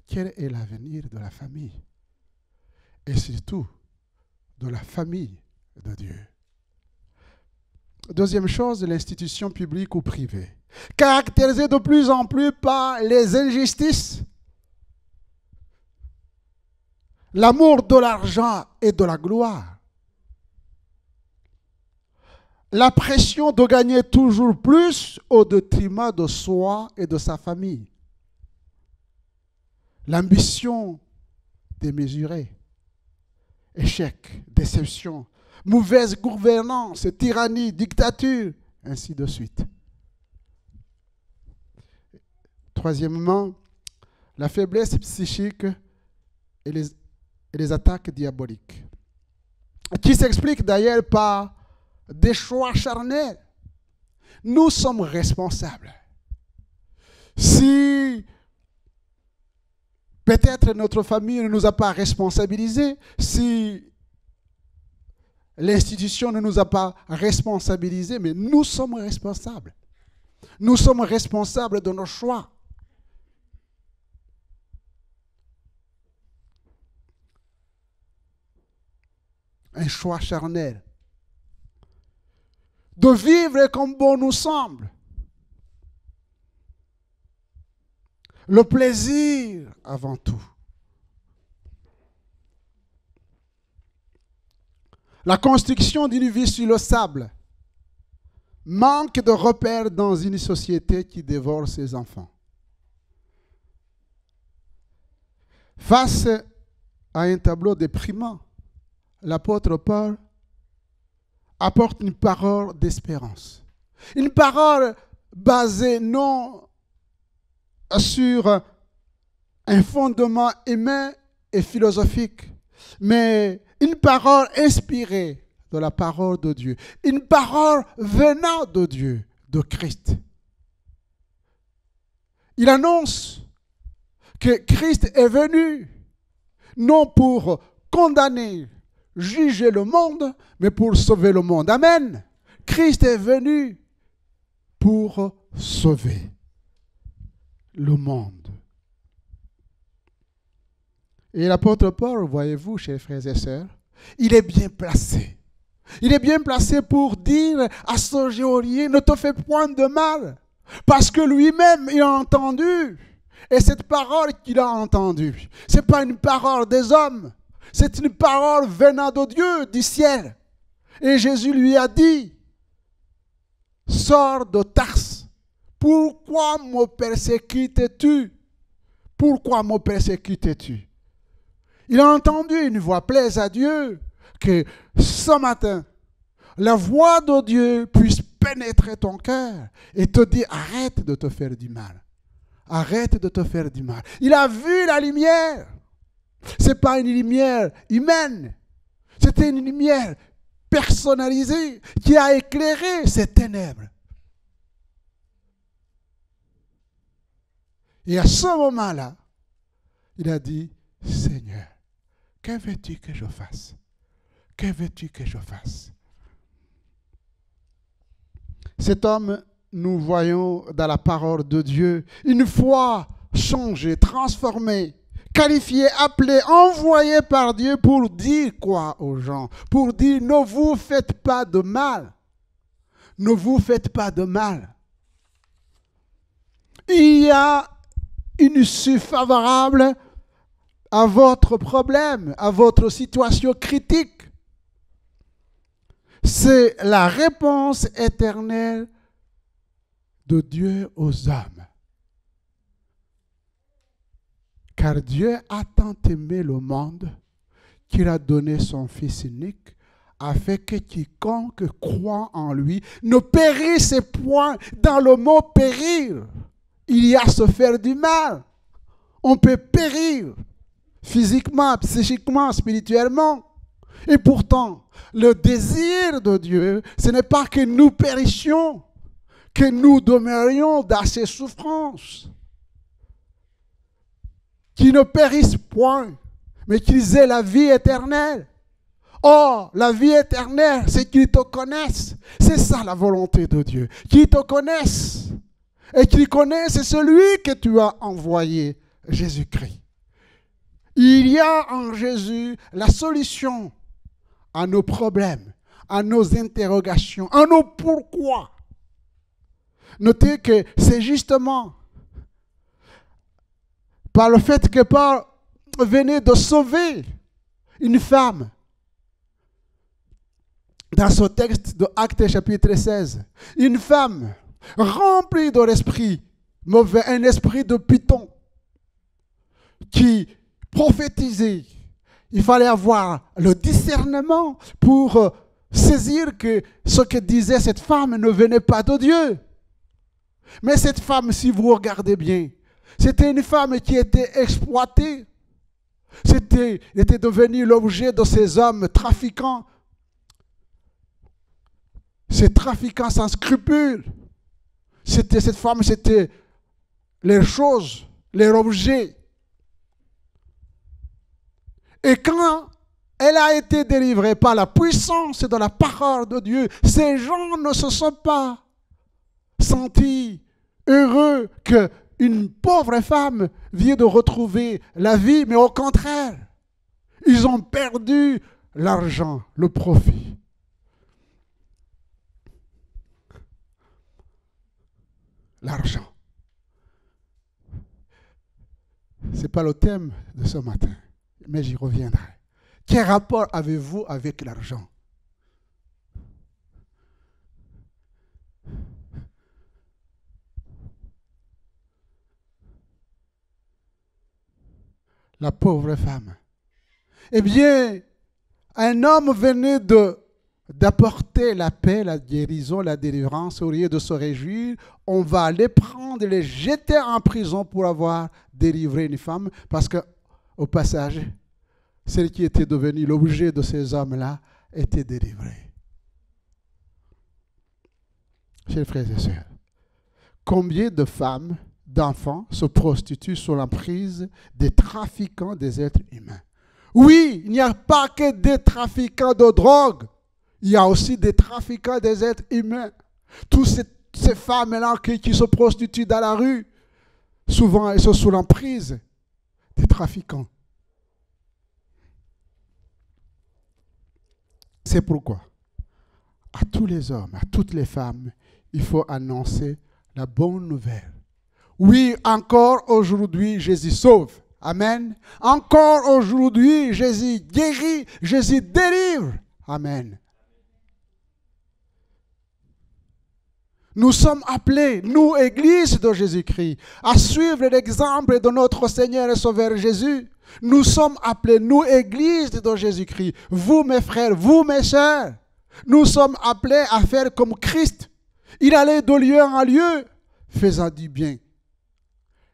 Quel est l'avenir de la famille? Et surtout, de la famille de Dieu. Deuxième chose, l'institution publique ou privée, caractérisée de plus en plus par les injustices, l'amour de l'argent et de la gloire, la pression de gagner toujours plus au détriment de soi et de sa famille, l'ambition démesurée, échec, déception, mauvaise gouvernance, tyrannie, dictature, ainsi de suite. Troisièmement, la faiblesse psychique et les attaques diaboliques, qui s'expliquent d'ailleurs par des choix charnels. Nous sommes responsables. Si Peut-être notre famille ne nous a pas responsabilisés. Si l'institution ne nous a pas responsabilisés, mais nous sommes responsables. Nous sommes responsables de nos choix. Un choix charnel. De vivre comme bon nous semble. Le plaisir avant tout. La construction d'une vie sur le sable manque de repères dans une société qui dévore ses enfants. Face à un tableau déprimant, l'apôtre Paul apporte une parole d'espérance. Une parole basée non sur un fondement humain et philosophique, mais une parole inspirée de la parole de Dieu, une parole venant de Dieu, de Christ. Il annonce que Christ est venu non pour condamner, juger le monde, mais pour sauver le monde. Amen. Christ est venu pour sauver le monde. Et l'apôtre Paul, voyez-vous, chers frères et sœurs, il est bien placé. Il est bien placé pour dire à ce geôlier, ne te fais point de mal. Parce que lui-même, il a entendu. Et cette parole qu'il a entendue, ce n'est pas une parole des hommes. C'est une parole venant de Dieu, du ciel. Et Jésus lui a dit, sors de Tarse. Pourquoi me persécutes-tu? Pourquoi me persécutes-tu? Il a entendu une voix, plaise à Dieu, que ce matin, la voix de Dieu puisse pénétrer ton cœur et te dire, arrête de te faire du mal. Arrête de te faire du mal. Il a vu la lumière. Ce n'est pas une lumière humaine. C'était une lumière personnalisée qui a éclairé ces ténèbres. Et à ce moment-là, il a dit, Seigneur, que veux-tu que je fasse? Que veux-tu que je fasse? Cet homme, nous voyons dans la parole de Dieu, une foi changée, transformée, qualifié, appelé, envoyé par Dieu pour dire quoi aux gens? Pour dire, ne vous faites pas de mal. Ne vous faites pas de mal. Il y a une issue favorable à votre problème, à votre situation critique. C'est la réponse éternelle de Dieu aux hommes. Car Dieu a tant aimé le monde qu'il a donné son Fils unique afin que quiconque croit en lui ne périsse point. Dans le mot périr, il y a se faire du mal. On peut périr physiquement, psychiquement, spirituellement. Et pourtant, le désir de Dieu, ce n'est pas que nous périssions, que nous demeurions dans ces souffrances. Qu'ils ne périssent point, mais qu'ils aient la vie éternelle. Or, la vie éternelle, c'est qu'ils te connaissent. C'est ça la volonté de Dieu. Qu'ils te connaissent. Et qu'ils connaissent celui que tu as envoyé, Jésus-Christ. Il y a en Jésus la solution à nos problèmes, à nos interrogations, à nos pourquoi. Notez que c'est justement par le fait que Paul venait de sauver une femme. Dans ce texte de Actes chapitre 16, une femme remplie de l'esprit mauvais, un esprit de python qui prophétisait. Il fallait avoir le discernement pour saisir que ce que disait cette femme ne venait pas de Dieu. Mais cette femme, si vous regardez bien, c'était une femme qui était exploitée. Elle était devenue l'objet de ces hommes trafiquants. Ces trafiquants sans scrupules. Cette femme, c'était les choses, les objets. Et quand elle a été délivrée par la puissance de la parole de Dieu, ces gens ne se sont pas sentis heureux qu'une pauvre femme vienne de retrouver la vie, mais au contraire, ils ont perdu l'argent, le profit. L'argent. Ce n'est pas le thème de ce matin, mais j'y reviendrai. Quel rapport avez-vous avec l'argent? La pauvre femme. Eh bien, un homme venait d'apporter la paix, la guérison, la délivrance. Au lieu de se réjouir, on va les prendre, les jeter en prison pour avoir délivré une femme, parce que, au passage, celle qui était devenue l'objet de ces hommes-là était délivrée. Chers frères et sœurs, combien de femmes, d'enfants se prostituent sous l'emprise des trafiquants des êtres humains? Oui, il n'y a pas que des trafiquants de drogue, il y a aussi des trafiquants des êtres humains. Toutes ces femmes-là qui se prostituent dans la rue, souvent elles sont sous l'emprise des trafiquants. C'est pourquoi, à tous les hommes, à toutes les femmes, il faut annoncer la bonne nouvelle. Oui, encore aujourd'hui, Jésus sauve. Amen. Encore aujourd'hui, Jésus guérit, Jésus délivre. Amen. Nous sommes appelés, nous, Église de Jésus-Christ, à suivre l'exemple de notre Seigneur et Sauveur Jésus. Nous sommes appelés, nous, Église de Jésus-Christ, vous, mes frères, vous, mes sœurs, nous sommes appelés à faire comme Christ. Il allait de lieu en lieu, faisant du bien.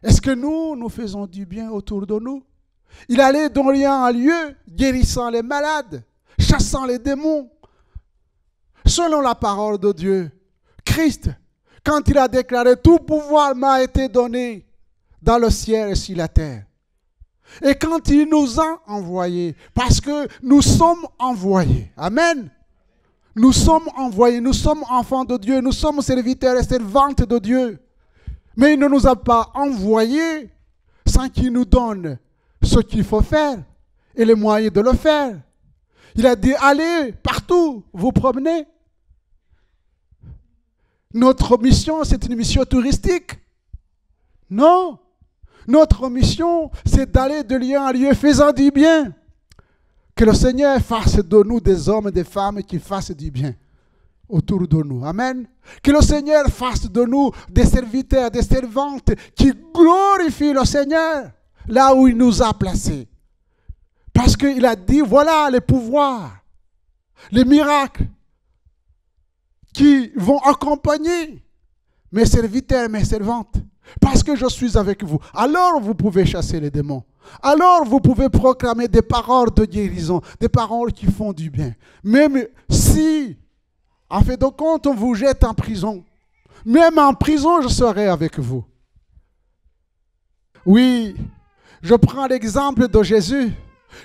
Est-ce que nous faisons du bien autour de nous? Il allait de lieu en lieu, guérissant les malades, chassant les démons. Selon la parole de Dieu, Christ, quand il a déclaré « Tout pouvoir m'a été donné dans le ciel et sur la terre ». Et quand il nous a envoyés, parce que nous sommes envoyés, amen, nous sommes envoyés, nous sommes enfants de Dieu, nous sommes serviteurs et servantes de Dieu. Mais il ne nous a pas envoyés sans qu'il nous donne ce qu'il faut faire et les moyens de le faire. Il a dit, allez partout, vous promenez. Notre mission, c'est une mission touristique. Non. Notre mission, c'est d'aller de lieu en lieu, faisant du bien. Que le Seigneur fasse de nous des hommes et des femmes qui fassent du bien autour de nous. Amen. Que le Seigneur fasse de nous des serviteurs, des servantes qui glorifient le Seigneur là où il nous a placés. Parce qu'il a dit, voilà les pouvoirs, les miracles qui vont accompagner mes serviteurs, mes servantes. Parce que je suis avec vous. Alors vous pouvez chasser les démons. Alors vous pouvez proclamer des paroles de guérison, des paroles qui font du bien. Même si, en fait de compte, on vous jette en prison, même en prison, je serai avec vous. Oui, je prends l'exemple de Jésus.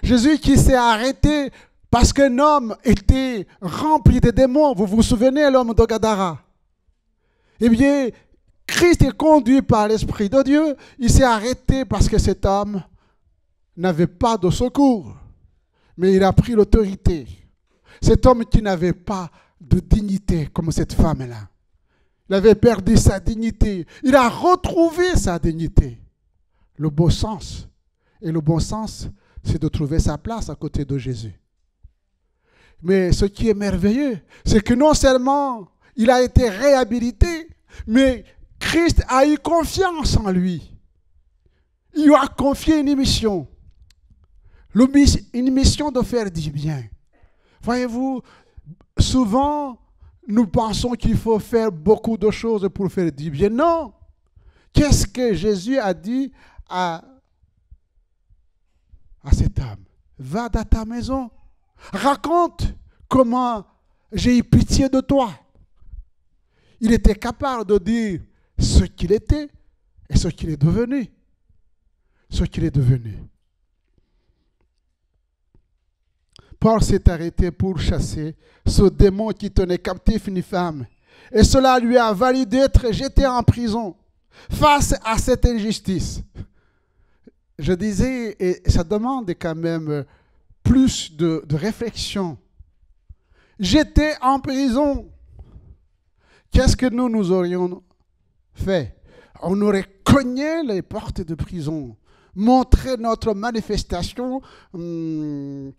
Jésus qui s'est arrêté parce qu'un homme était rempli de démons. Vous vous souvenez, l'homme de Gadara? Eh bien, Christ est conduit par l'Esprit de Dieu. Il s'est arrêté parce que cet homme n'avait pas de secours. Mais il a pris l'autorité. Cet homme qui n'avait pas de dignité comme cette femme-là. Il avait perdu sa dignité. Il a retrouvé sa dignité. Le bon sens. Et le bon sens, c'est de trouver sa place à côté de Jésus. Mais ce qui est merveilleux, c'est que non seulement il a été réhabilité, mais Christ a eu confiance en lui. Il lui a confié une mission. Une mission de faire du bien. Voyez-vous, souvent, nous pensons qu'il faut faire beaucoup de choses pour faire du bien. Non. Qu'est-ce que Jésus a dit à cet homme? Va dans ta maison. Raconte comment j'ai eu pitié de toi. Il était capable de dire ce qu'il était et ce qu'il est devenu. Ce qu'il est devenu. Paul s'est arrêté pour chasser ce démon qui tenait captif une femme. Et cela lui a valu d'être jeté en prison face à cette injustice. Je disais, et ça demande quand même plus de réflexion. J'étais en prison. Qu'est-ce que nous aurions fait? On aurait cogné les portes de prison, montré notre manifestation que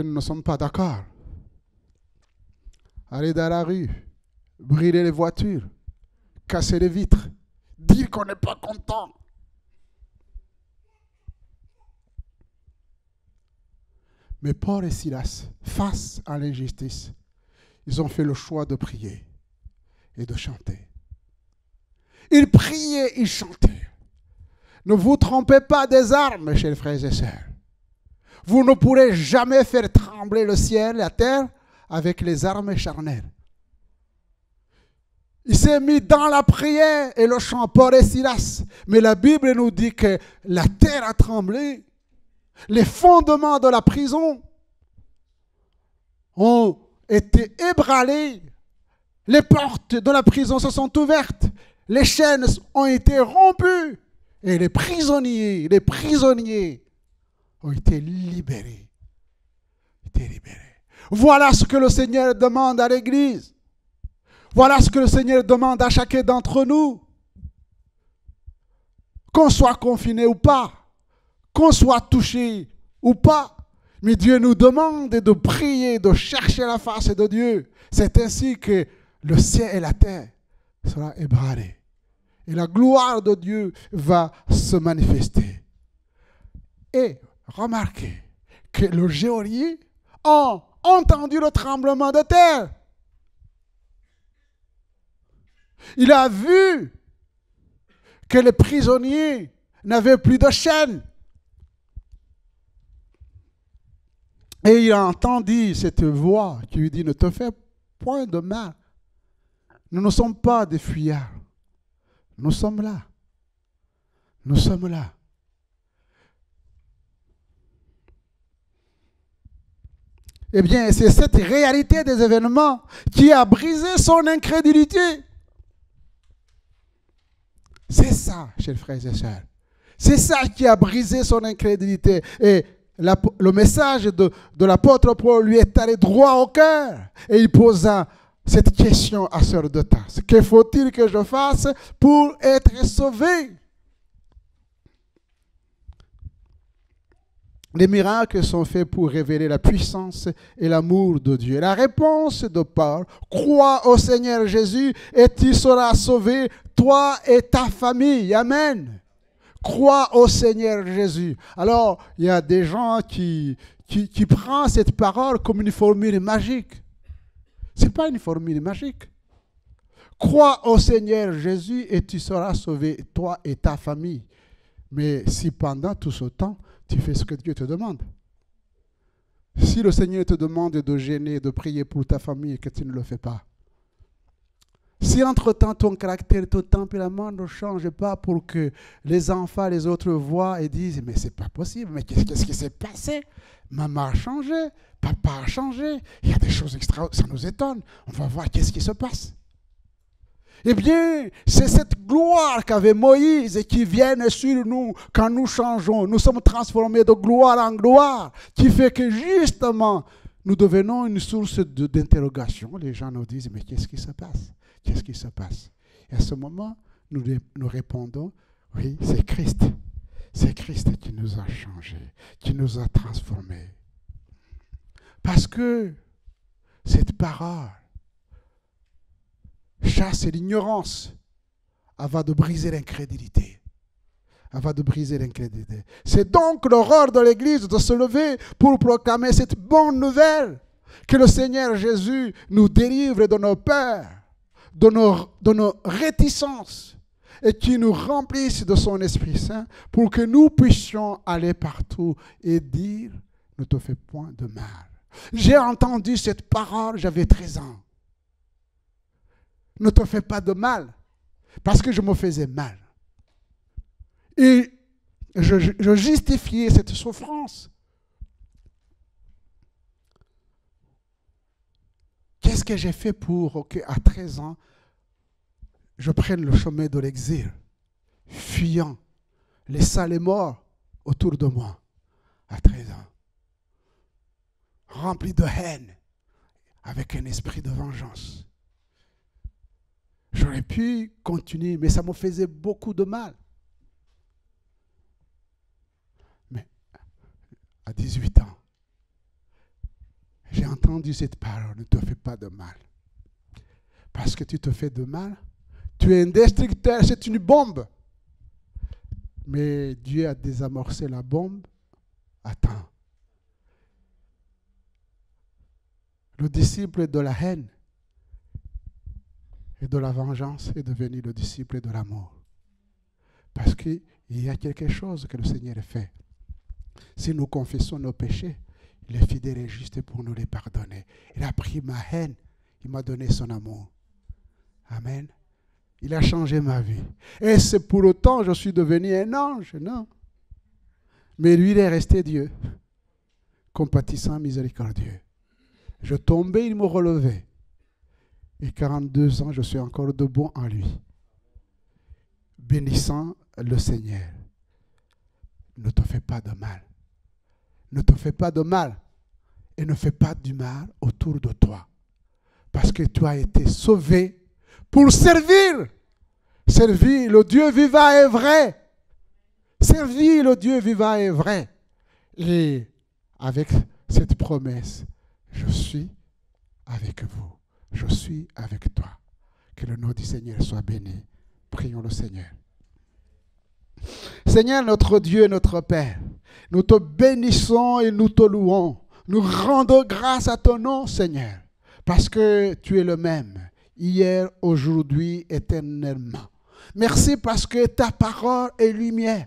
nous ne sommes pas d'accord. Aller dans la rue, brûler les voitures, casser les vitres, dire qu'on n'est pas content. Mais Paul et Silas, face à l'injustice, ils ont fait le choix de prier et de chanter. Ils priaient, ils chantaient. Ne vous trompez pas des armes, chers frères et sœurs. Vous ne pourrez jamais faire trembler le ciel et la terre avec les armes charnelles. Il s'est mis dans la prière et le chant, Paul et Silas. Mais la Bible nous dit que la terre a tremblé. Les fondements de la prison ont été ébranlés. Les portes de la prison se sont ouvertes. Les chaînes ont été rompues. Et les prisonniers ont été libérés. Voilà ce que le Seigneur demande à l'Église. Voilà ce que le Seigneur demande à chacun d'entre nous. Qu'on soit confiné ou pas, qu'on soit touché ou pas, mais Dieu nous demande de prier, de chercher la face de Dieu. C'est ainsi que le ciel et la terre seront ébranlés. Et la gloire de Dieu va se manifester. Et remarquez que le geôlier a entendu le tremblement de terre. Il a vu que les prisonniers n'avaient plus de chaînes. Et il a entendu cette voix qui lui dit, ne te fais point de mal. Nous ne sommes pas des fuyards. Nous sommes là. Nous sommes là. Eh bien, c'est cette réalité des événements qui a brisé son incrédulité. C'est ça, chers frères et sœurs. C'est ça qui a brisé son incrédulité. Et le message de l'apôtre Paul lui est allé droit au cœur. Et il posa cette question à sœur de Tarse. Que faut-il que je fasse pour être sauvé? Les miracles sont faits pour révéler la puissance et l'amour de Dieu. La réponse de Paul, crois au Seigneur Jésus et tu seras sauvé, toi et ta famille. Amen. Crois au Seigneur Jésus. Alors, il y a des gens qui prennent cette parole comme une formule magique. Ce n'est pas une formule magique. Crois au Seigneur Jésus et tu seras sauvé, toi et ta famille. Mais si pendant tout ce temps, tu fais ce que Dieu te demande. Si le Seigneur te demande de gêner, de prier pour ta famille et que tu ne le fais pas. Si entre-temps ton caractère, ton tempérament ne change pas pour que les enfants, les autres voient et disent « Mais c'est pas possible, mais qu'est-ce qui s'est passé? Maman a changé, papa a changé, il y a des choses extraordinaires, ça nous étonne. On va voir qu'est-ce qui se passe. » Eh bien, c'est cette gloire qu'avait Moïse et qui vient sur nous quand nous changeons. Nous sommes transformés de gloire en gloire, qui fait que justement, nous devenons une source d'interrogation. Les gens nous disent, mais qu'est-ce qui se passe? Qu'est-ce qui se passe? Et à ce moment, nous répondons, oui, c'est Christ. C'est Christ qui nous a changés, qui nous a transformés. Parce que cette parole chasse l'ignorance avant de briser l'incrédulité. C'est donc le rôle de l'Église de se lever pour proclamer cette bonne nouvelle, que le Seigneur Jésus nous délivre de nos peurs, de nos réticences, et qui nous remplisse de son Esprit Saint pour que nous puissions aller partout et dire, ne te fais point de mal. J'ai entendu cette parole, j'avais 13 ans. Ne te fais pas de mal, parce que je me faisais mal. Et je justifiais cette souffrance. qu'est-ce que j'ai fait pour qu'à 13 ans, je prenne le chemin de l'exil, fuyant, laissant les morts autour de moi, à 13 ans, rempli de haine, avec un esprit de vengeance. J'aurais pu continuer, mais ça me faisait beaucoup de mal. Mais à 18 ans, j'ai entendu cette parole, ne te fais pas de mal. Parce que tu te fais de mal, tu es un destructeur, c'est une bombe. Mais Dieu a désamorcé la bombe à temps. Le disciple de la haine et de la vengeance est devenu le disciple de l'amour. Parce qu'il y a quelque chose que le Seigneur fait. Si nous confessons nos péchés, il est fidèle et juste pour nous les pardonner. Il a pris ma haine, il m'a donné son amour. Amen. Il a changé ma vie. Et c'est pour autant que je suis devenu un ange, non. Mais lui, il est resté Dieu, compatissant, miséricordieux. Je tombais, il me relevait. Et 42 ans, je suis encore debout en lui. Bénissant le Seigneur. Ne te fais pas de mal. Ne te fais pas de mal. Et ne fais pas du mal autour de toi. Parce que tu as été sauvé pour servir. Servir le Dieu vivant et vrai. Servir le Dieu vivant et vrai. Et avec cette promesse, je suis avec vous. Je suis avec toi. Que le nom du Seigneur soit béni. Prions le Seigneur. Seigneur, notre Dieu, notre Père, nous te bénissons et nous te louons. Nous rendons grâce à ton nom, Seigneur, parce que tu es le même, hier, aujourd'hui, éternellement. Merci parce que ta parole est lumière.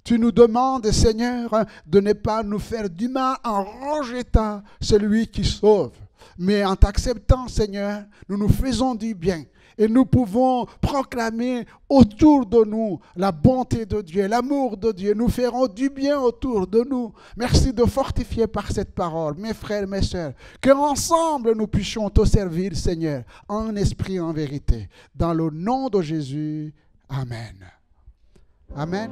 Tu nous demandes, Seigneur, de ne pas nous faire du mal en rejetant celui qui sauve. Mais en t'acceptant, Seigneur, nous nous faisons du bien. Et nous pouvons proclamer autour de nous la bonté de Dieu, l'amour de Dieu. Nous ferons du bien autour de nous. Merci de fortifier par cette parole, mes frères, mes sœurs, qu'ensemble nous puissions te servir, Seigneur, en esprit, en vérité. Dans le nom de Jésus, Amen. Amen.